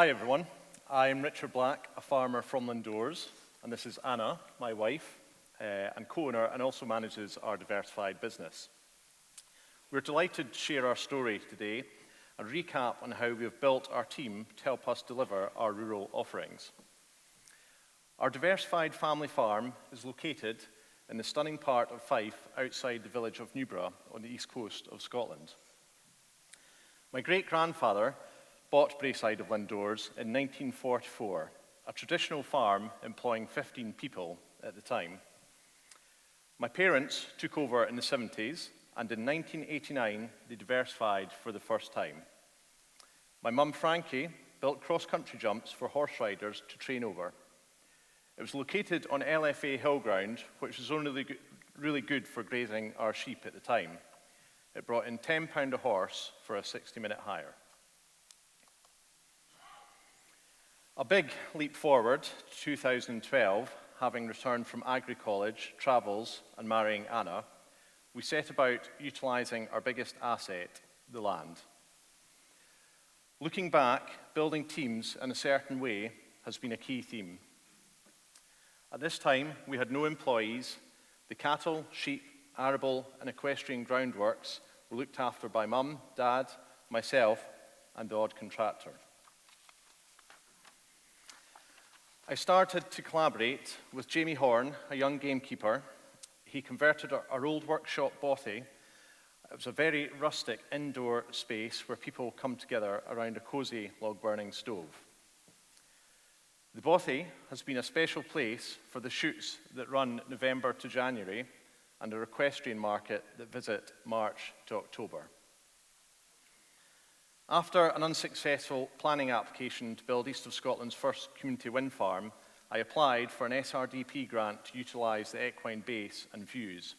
Hi everyone, I'm Richard Black, a farmer from Lindores, and this is Anna, my wife, and co-owner, and also manages our diversified business. We're delighted to share our story today and recap on how we have built our team to help us deliver our rural offerings. Our diversified family farm is located in the stunning part of Fife outside the village of Newborough on the east coast of Scotland. My great-grandfather bought Braeside of Lindores in 1944, a traditional farm employing 15 people at the time. My parents took over in the 70s, and in 1989 they diversified for the first time. My mum Frankie built cross-country jumps for horse riders to train over. It was located on LFA hill ground, which was only really good for grazing our sheep at the time. It brought in £10 a horse for a 60-minute hire. A big leap forward to 2012, having returned from Agri College, travels, and marrying Anna, we set about utilising our biggest asset, the land. Looking back, building teams in a certain way has been a key theme. At this time, we had no employees. The cattle, sheep, arable, and equestrian groundworks were looked after by Mum, Dad, myself, and the odd contractor. I started to collaborate with Jamie Horn, a young gamekeeper. He converted our old workshop bothy. It was a very rustic indoor space where people come together around a cosy log-burning stove. The bothy has been a special place for the shoots that run November to January and a equestrian market that visit March to October. After an unsuccessful planning application to build East of Scotland's first community wind farm, I applied for an SRDP grant to utilise the equine base and views.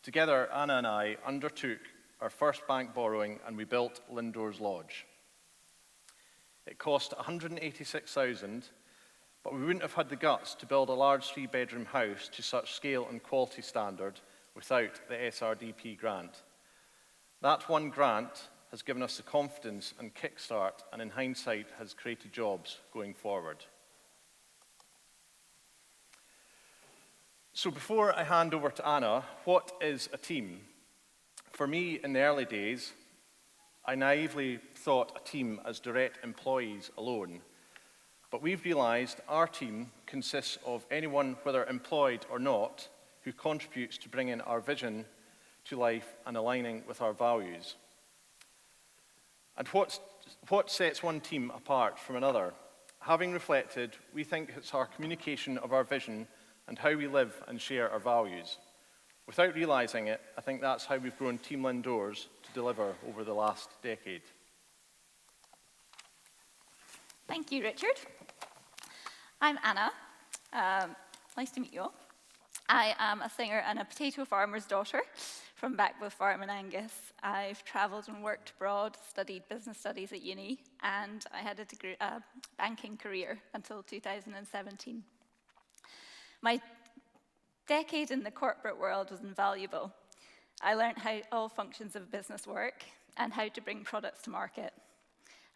Together, Anna and I undertook our first bank borrowing and we built Lindores Lodge. It cost $186,000, but we wouldn't have had the guts to build a large 3-bedroom house to such scale and quality standard without the SRDP grant. That one grant has given us the confidence and kickstart, and in hindsight has created jobs going forward. So before I hand over to Anna, what is a team? For me, in the early days, I naively thought a team as direct employees alone. But we've realised our team consists of anyone, whether employed or not, who contributes to bringing our vision to life and aligning with our values. And what sets one team apart from another? Having reflected, we think it's our communication of our vision and how we live and share our values. Without realising it, I think that's how we've grown Team Lindores to deliver over the last decade. Thank you, Richard. I'm Anna. Nice to meet you all. I am a singer and a potato farmer's daughter from Backborough Farm in Angus. I've travelled and worked abroad, studied business studies at uni, and I had a banking career until 2017. My decade in the corporate world was invaluable. I learned how all functions of business work and how to bring products to market.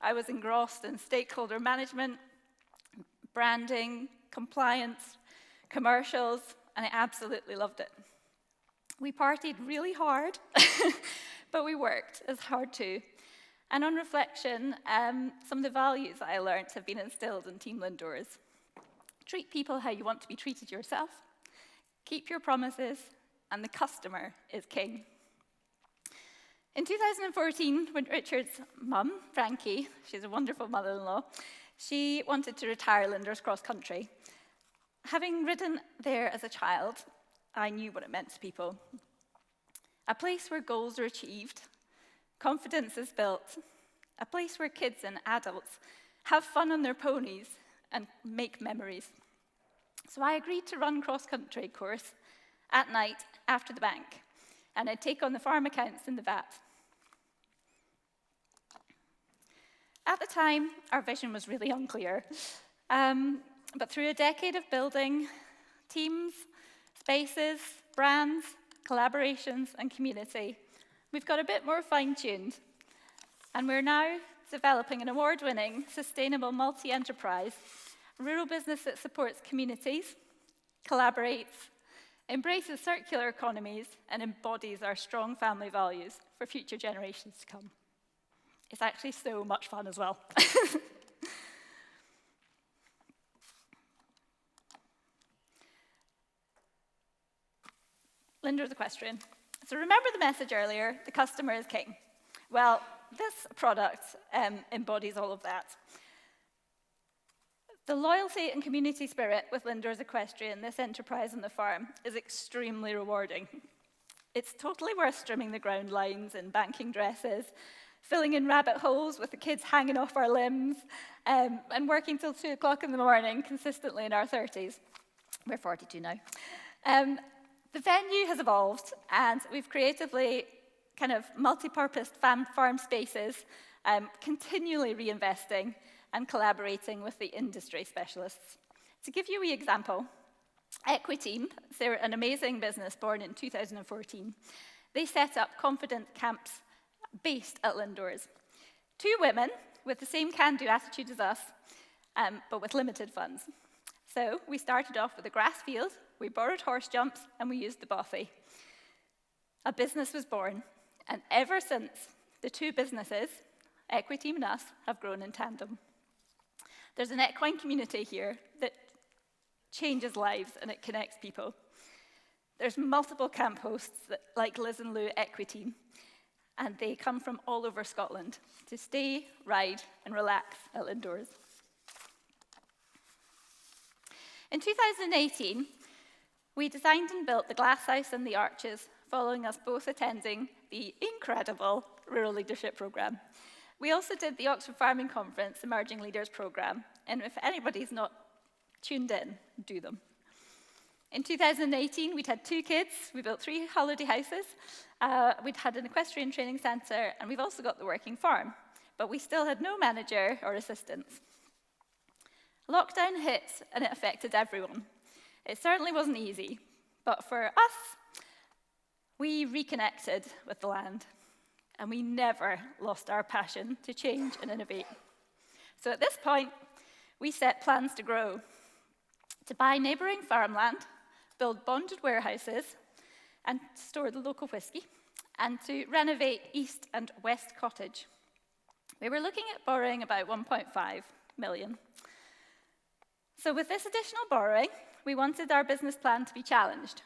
I was engrossed in stakeholder management, branding, compliance, commercials, and I absolutely loved it. We partied really hard, but we worked as hard too. And on reflection, some of the values that I learned have been instilled in Team Lindores. Treat people how you want to be treated yourself, keep your promises, and the customer is king. In 2014, when Richard's mum, Frankie, she's a wonderful mother-in-law, she wanted to retire Lindores cross country. Having ridden there as a child, I knew what it meant to people. A place where goals are achieved, confidence is built, a place where kids and adults have fun on their ponies and make memories. So I agreed to run cross-country course at night after the bank, and I'd take on the farm accounts in the VAT. At the time, our vision was really unclear, but through a decade of building teams, spaces, brands, collaborations, and community, we've got a bit more fine-tuned. And we're now developing an award-winning, sustainable multi-enterprise rural business that supports communities, collaborates, embraces circular economies, and embodies our strong family values for future generations to come. It's actually so much fun as well. Lindores Equestrian. So remember the message earlier, the customer is king. Well, this product embodies all of that. The loyalty and community spirit with Lindores Equestrian, this enterprise on the farm, is extremely rewarding. It's totally worth trimming the ground lines and banking dresses, filling in rabbit holes with the kids hanging off our limbs, and working till 2 o'clock in the morning consistently in our 30s. We're 42 now. The venue has evolved, and we've creatively kind of multi-purposed farm spaces, continually reinvesting and collaborating with the industry specialists. To give you an example, Equiteam, they're an amazing business born in 2014. They set up confident camps based at Lindores. 2 women with the same can-do attitude as us, but with limited funds. So we started off with a grass field, we borrowed horse jumps, and we used the bothy. A business was born, and ever since, the 2 businesses, Equiteam and us, have grown in tandem. There's an equine community here that changes lives and it connects people. There's multiple camp hosts like Liz and Lou Equiteam, and they come from all over Scotland to stay, ride, and relax at Lindores. In 2018, we designed and built the glasshouse and the arches, following us both attending the incredible Rural Leadership Programme. We also did the Oxford Farming Conference Emerging Leaders Programme, and if anybody's not tuned in, do them. In 2018, we'd had 2 kids, we built 3 holiday houses, we'd had an equestrian training centre, and we've also got the working farm, but we still had no manager or assistants. Lockdown hit, and it affected everyone. It certainly wasn't easy, but for us, we reconnected with the land, and we never lost our passion to change and innovate. So at this point, we set plans to grow, to buy neighbouring farmland, build bonded warehouses, and store the local whisky, and to renovate East and West Cottage. We were looking at borrowing about 1.5 million. So with this additional borrowing, we wanted our business plan to be challenged.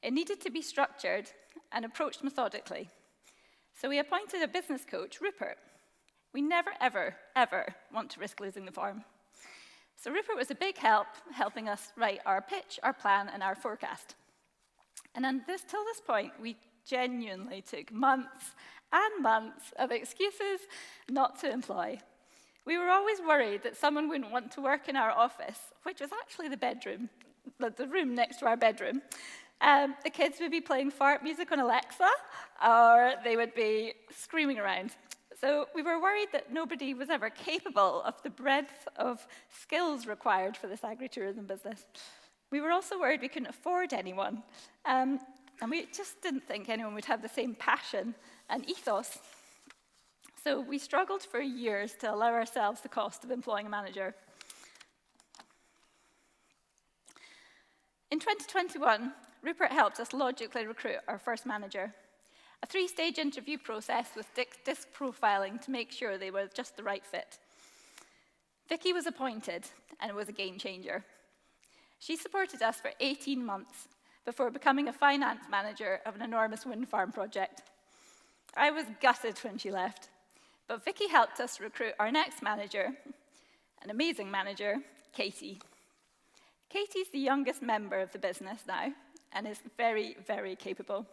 It needed to be structured and approached methodically. So we appointed a business coach, Rupert. We never, ever, ever want to risk losing the farm. So Rupert was a big help, helping us write our pitch, our plan, and our forecast. And till this point, we genuinely took months and months of excuses not to employ. We were always worried that someone wouldn't want to work in our office, which was actually the bedroom, the room next to our bedroom. The kids would be playing fart music on Alexa, or they would be screaming around. So we were worried that nobody was ever capable of the breadth of skills required for this agritourism business. We were also worried we couldn't afford anyone, and we just didn't think anyone would have the same passion and ethos. So we struggled for years to allow ourselves the cost of employing a manager. In 2021, Rupert helped us logically recruit our first manager. A 3-stage interview process with disc profiling to make sure they were just the right fit. Vicky was appointed and was a game changer. She supported us for 18 months before becoming a finance manager of an enormous wind farm project. I was gutted when she left, but Vicky helped us recruit our next manager, an amazing manager, Katie. Katie's the youngest member of the business now and is very, very capable.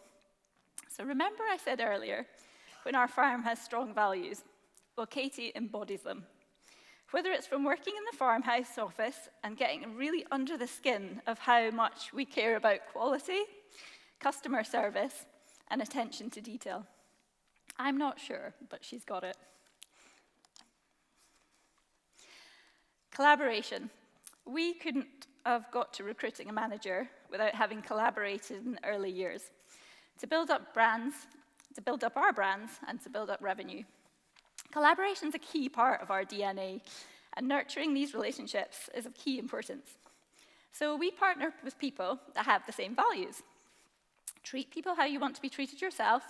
So remember I said earlier, when our farm has strong values, well, Katie embodies them. Whether it's from working in the farmhouse office and getting really under the skin of how much we care about quality, customer service, and attention to detail. I'm not sure, but she's got it. Collaboration. We couldn't have got to recruiting a manager without having collaborated in early years to build up brands, to build up our brands, and to build up revenue. Collaboration is a key part of our DNA, and nurturing these relationships is of key importance. So we partner with people that have the same values. Treat people how you want to be treated yourself,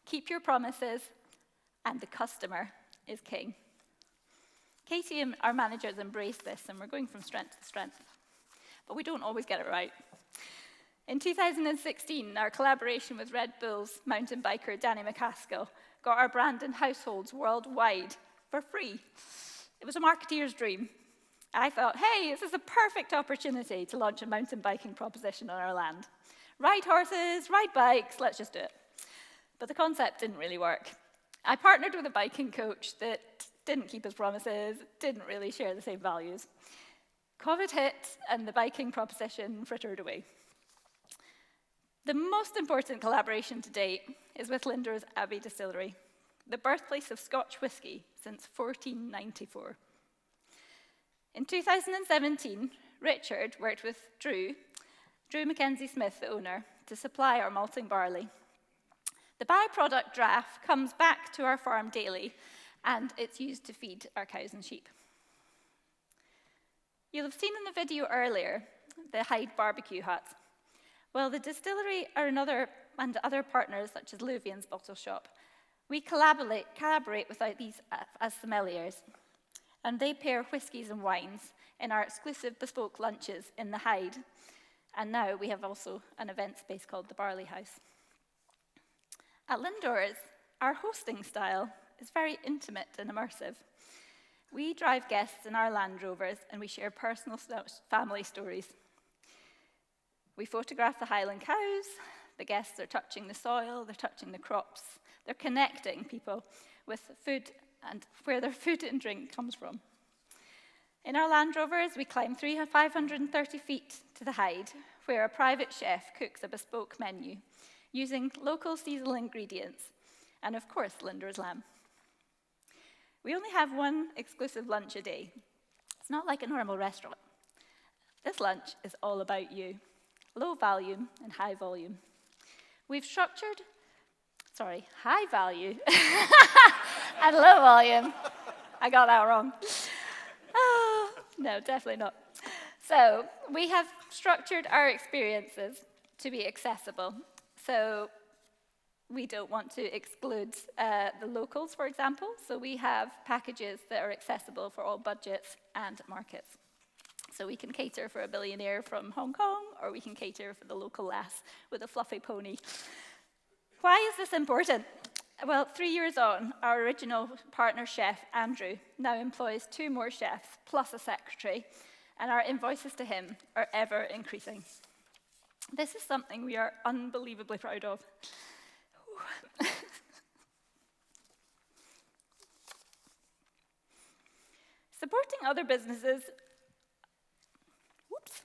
keep your promises, and the customer is king. Katie and our managers embrace this, and we're going from strength to strength. But we don't always get it right. In 2016, our collaboration with Red Bull's mountain biker Danny McCaskill got our brand in households worldwide for free. It was a marketeer's dream. I thought, hey, this is a perfect opportunity to launch a mountain biking proposition on our land. Ride horses, ride bikes, let's just do it. But the concept didn't really work. I partnered with a biking coach that didn't keep his promises, didn't really share the same values. COVID hit, and the biking proposition frittered away. The most important collaboration to date is with Lindores Abbey Distillery, the birthplace of Scotch whisky since 1494. In 2017, Richard worked with Drew Mackenzie Smith, the owner, to supply our malting barley. The byproduct draff comes back to our farm daily, and it's used to feed our cows and sheep. You'll have seen in the video earlier the Hyde barbecue hut. Well, the distillery and other partners, such as Louvian's Bottle Shop, we collaborate with these as sommeliers, and they pair whiskies and wines in our exclusive bespoke lunches in the Hyde. And now we have also an event space called the Barley House. At Lindores, our hosting style is very intimate and immersive. We drive guests in our Land Rovers, and we share personal family stories. We photograph the Highland cows. The guests are touching the soil, they're touching the crops. They're connecting people with food and where their food and drink comes from. In our Land Rovers, we climb 530 feet to the Hyde, where a private chef cooks a bespoke menu using local seasonal ingredients and, of course, Lindores lamb. We only have one exclusive lunch a day. It's not like a normal restaurant. This lunch is all about you. Low value and high volume. We've structured, high value and low volume. I got that wrong. Oh, no, definitely not. So we have structured our experiences to be accessible. So we don't want to exclude the locals, for example. So we have packages that are accessible for all budgets and markets. So we can cater for a billionaire from Hong Kong, or we can cater for the local lass with a fluffy pony. Why is this important? Well, 3 years on, our original partner chef, Andrew, now employs 2 more chefs, plus a secretary, and our invoices to him are ever increasing. This is something we are unbelievably proud of. Supporting other businesses. Whoops.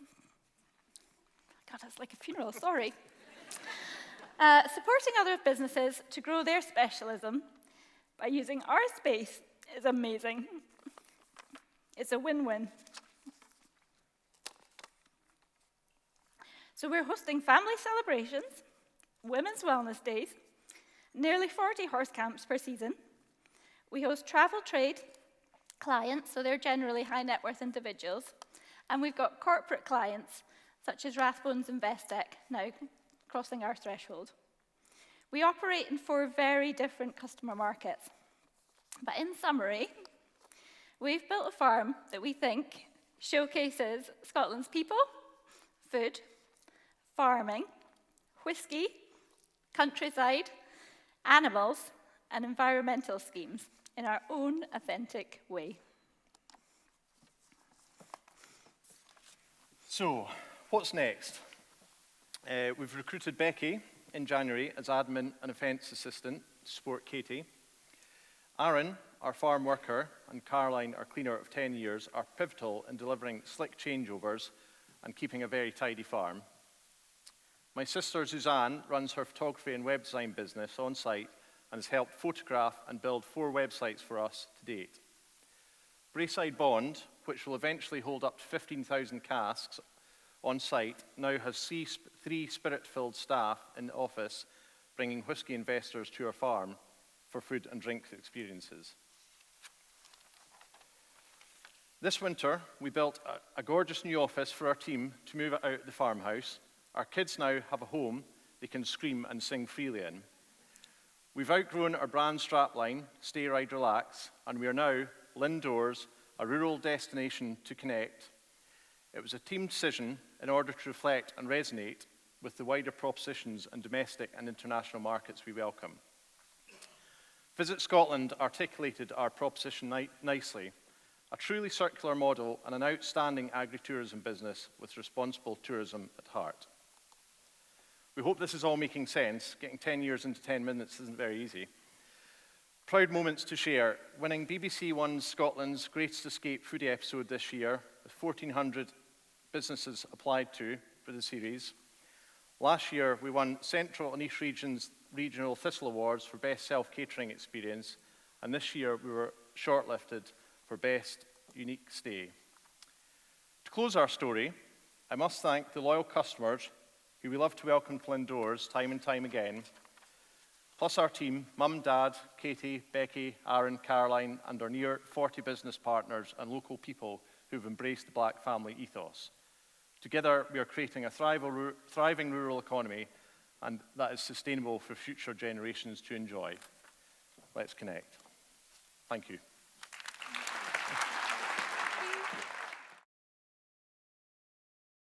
God, that's like a funeral, sorry. Supporting other businesses to grow their specialism by using our space is amazing. It's a win-win. So we're hosting family celebrations, women's wellness days, nearly 40 horse camps per season. We host travel trade clients, so they're generally high net worth individuals. And we've got corporate clients, such as Rathbones and Vestec, now crossing our threshold. We operate in 4 very different customer markets. But in summary, we've built a farm that we think showcases Scotland's people, food, farming, whisky, countryside, animals, and environmental schemes in our own authentic way. So, what's next? We've recruited Becky in January as admin and events assistant to support Katie. Aaron, our farm worker, and Caroline, our cleaner of 10 years, are pivotal in delivering slick changeovers and keeping a very tidy farm. My sister Suzanne runs her photography and web design business on site and has helped photograph and build 4 websites for us to date. Braeside Bond, which will eventually hold up to 15,000 casks on site, now has 3 spirit-filled staff in the office, bringing whisky investors to our farm for food and drink experiences. This winter, we built a gorgeous new office for our team to move out the farmhouse. Our kids now have a home they can scream and sing freely in. We've outgrown our brand strapline, Stay, Ride, Relax, and we are now Lindores, a rural destination to connect. It was a team decision in order to reflect and resonate with the wider propositions and domestic and international markets we welcome. Visit Scotland articulated our proposition nicely, a truly circular model and an outstanding agri-tourism business with responsible tourism at heart. We hope this is all making sense. Getting 10 years into 10 minutes isn't very easy. Proud moments to share. Winning BBC One Scotland's Greatest Escape Foodie episode this year, with 1,400 businesses applied to for the series. Last year, we won Central and East Region's Regional Thistle Awards for Best Self Catering Experience, and this year we were shortlisted for Best Unique Stay. To close our story, I must thank the loyal customers who we love to welcome to Lindores time and time again, plus our team, Mum, Dad, Katie, Becky, Aaron, Caroline, and our near 40 business partners and local people who've embraced the Black family ethos. Together, we are creating a thriving rural economy, and that is sustainable for future generations to enjoy. Let's connect. Thank you.